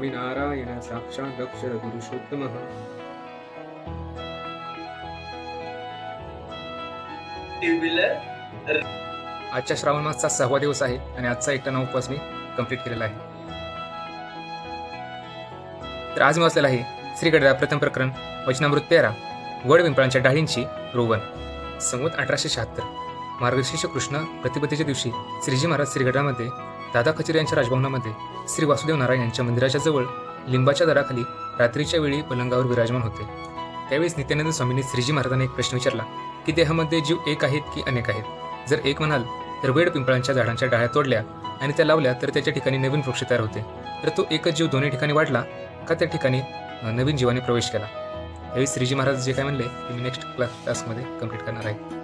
स्वामीनारायण साक्षात् अक्षर पुरुषोत्तमः. आजच्या श्रावण मासचा 6वा दिवस आहे आणि आजचा एकटा उपवास मी कंप्लीट केलेला आहे. तर आज मी वाचलेला आहे श्री गडरा प्रथम प्रकरण वचनामृत 13 वड पिंपळांच्या डाळींची रोवन. संवत 1876. मार्गशीर्ष कृष्ण प्रतिपदेच्या दिवशी श्रीजी महाराज श्रीगडामध्ये दादा कचेरी यांच्या राजभवनामध्ये श्री वासुदेव नारायण यांच्या मंदिराच्या जवळ लिंबाच्या दराखाली रात्रीच्या वेळी पलंगावर विराजमान होते. त्यावेळेस नित्यानंद स्वामींनी श्रीजी महाराजांना एक प्रश्न विचारला की देहामध्ये जीव एक आहेत की अनेक आहेत. जर एक म्हणाल तर वेड पिंपळांच्या झाडांच्या डाळ्या तोडल्या आणि त्या लावल्या तर त्याच्या ठिकाणी नवीन वृक्ष तयार होते. तर तो एकच जीव दोन्ही ठिकाणी वाढला का त्या ठिकाणी नवीन जीवाने प्रवेश केला. यावेळी श्रीजी महाराज जे काय म्हणले ते मी नेक्स्ट क्लासमध्ये कंप्लीट करणार आहे.